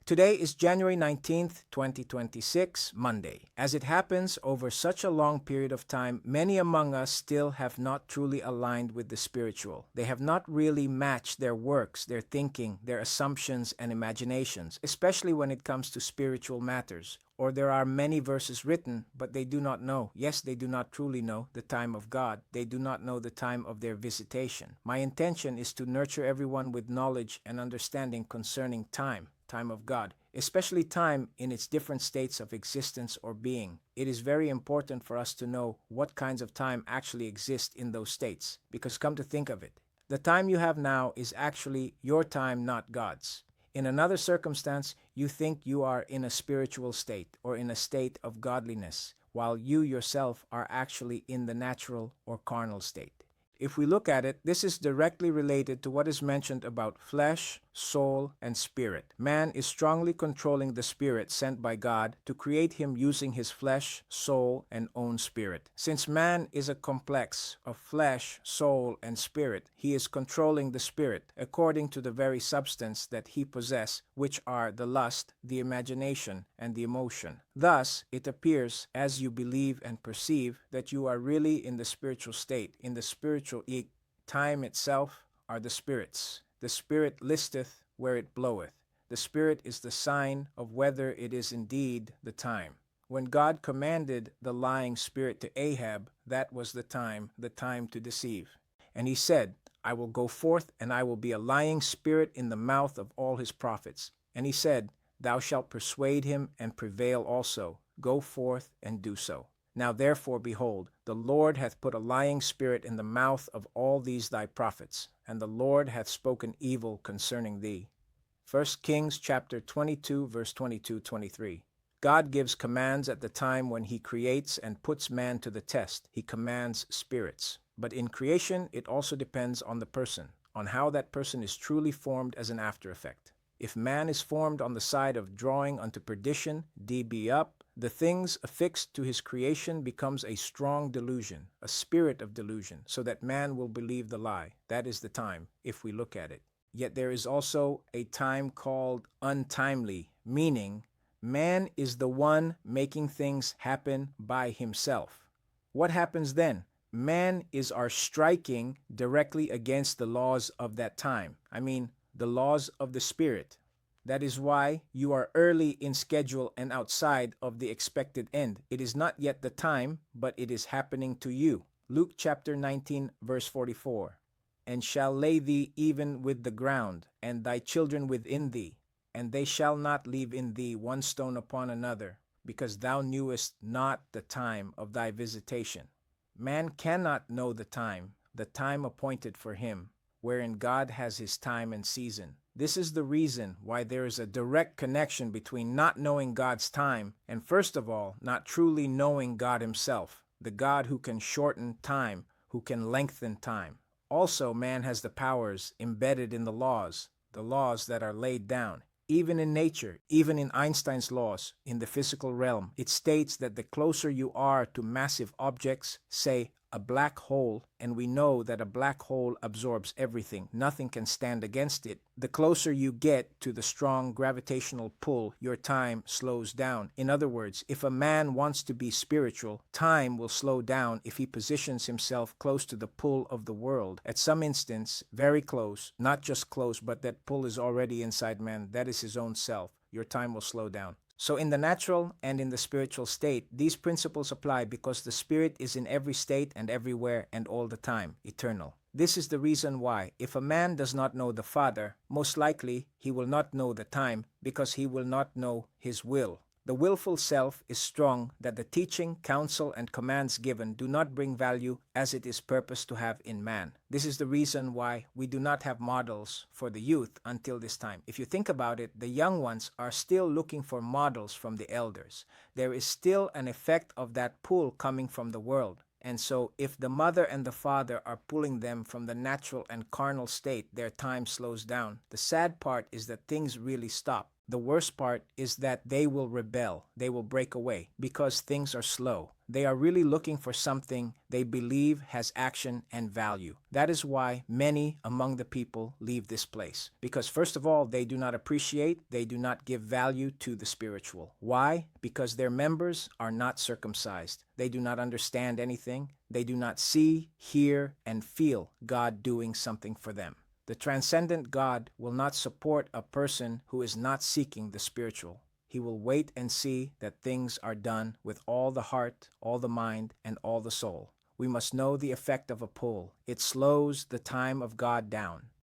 Today is January 19th, 2026, Monday. As it happens, over such a long period of time, many among us still have not truly aligned with the spiritual. They have not really matched their works, their thinking, their assumptions, and imaginations, especially when it comes to spiritual matters. Or there are many verses written, but they do not know. Yes, they do not truly know the time of God. They do not know the time of their visitation. My intention is to nurture everyone with knowledge and understanding concerning time of God, especially time in its different states of existence or being. It is very important for us to know what kinds of time actually exist in those states, because come to think of it, the time you have now is actually your time, not God's. In another circumstance, you think you are in a spiritual state or in a state of godliness, while you yourself are actually in the natural or carnal state. If we look at it, this is directly related to what is mentioned about flesh, soul, and spirit. Man is strongly controlling the spirit sent by God to create him using his flesh, soul, and own spirit. Since man is a complex of flesh, soul, and spirit, he is controlling the spirit according to the very substance that he possesses, which are the lust, the imagination, and the emotion. Thus, it appears, as you believe and perceive, that you are really in the spiritual state, in the spiritual time itself are the spirits. The spirit listeth where it bloweth. The spirit is the sign of whether it is indeed the time. When God commanded the lying spirit to Ahab, that was the time to deceive. And he said, I will go forth, and I will be a lying spirit in the mouth of all his prophets. And he said, Thou shalt persuade him and prevail also. Go forth and do so. Now therefore, behold, the Lord hath put a lying spirit in the mouth of all these thy prophets, and the Lord hath spoken evil concerning thee. 1 Kings chapter 22, verse 22-23. God gives commands at the time when he creates and puts man to the test. He commands spirits. But in creation, it also depends on the person, on how that person is truly formed as an after effect. If man is formed on the side of drawing unto perdition, DB up, the things affixed to his creation becomes a strong delusion, a spirit of delusion, so that man will believe the lie. That is the time, if we look at it. Yet there is also a time called untimely, meaning man is the one making things happen by himself. What happens then? Man is our striking directly against the laws of that time. The laws of the spirit. That is why you are early in schedule and outside of the expected end. It is not yet the time, but it is happening to you. Luke chapter 19, verse 44. And shall lay thee even with the ground, and thy children within thee, and they shall not leave in thee one stone upon another, because thou knewest not the time of thy visitation. Man cannot know the time appointed for him, wherein God has his time and season. This is the reason why there is a direct connection between not knowing God's time and, first of all, not truly knowing God himself, the God who can shorten time, who can lengthen time. Also, man has the powers embedded in the laws that are laid down. Even in nature, even in Einstein's laws, in the physical realm, it states that the closer you are to massive objects, say a black hole, and we know that a black hole absorbs everything, nothing can stand against it, the closer you get to the strong gravitational pull, your time slows down. In other words, if a man wants to be spiritual, time will slow down if he positions himself close to the pull of the world. At some instance, very close, not just close, but that pull is already inside man, that is his own self. Your time will slow down. So in the natural and in the spiritual state, these principles apply because the spirit is in every state and everywhere and all the time, eternal. This is the reason why, if a man does not know the Father, most likely he will not know the time, because he will not know his will. The willful self is strong that the teaching, counsel, and commands given do not bring value as it is purposed to have in man. This is the reason why we do not have models for the youth until this time. If you think about it, the young ones are still looking for models from the elders. There is still an effect of that pull coming from the world. And so if the mother and the father are pulling them from the natural and carnal state, their time slows down. The sad part is that things really stop. The worst part is that they will rebel, they will break away because things are slow. They are really looking for something they believe has action and value. That is why many among the people leave this place. Because first of all, they do not appreciate, they do not give value to the spiritual. Why? Because their members are not circumcised. They do not understand anything. They do not see, hear, and feel God doing something for them. The transcendent God will not support a person who is not seeking the spiritual. He will wait and see that things are done with all the heart, all the mind, and all the soul. We must know the effect of a pull. It slows the time of God down.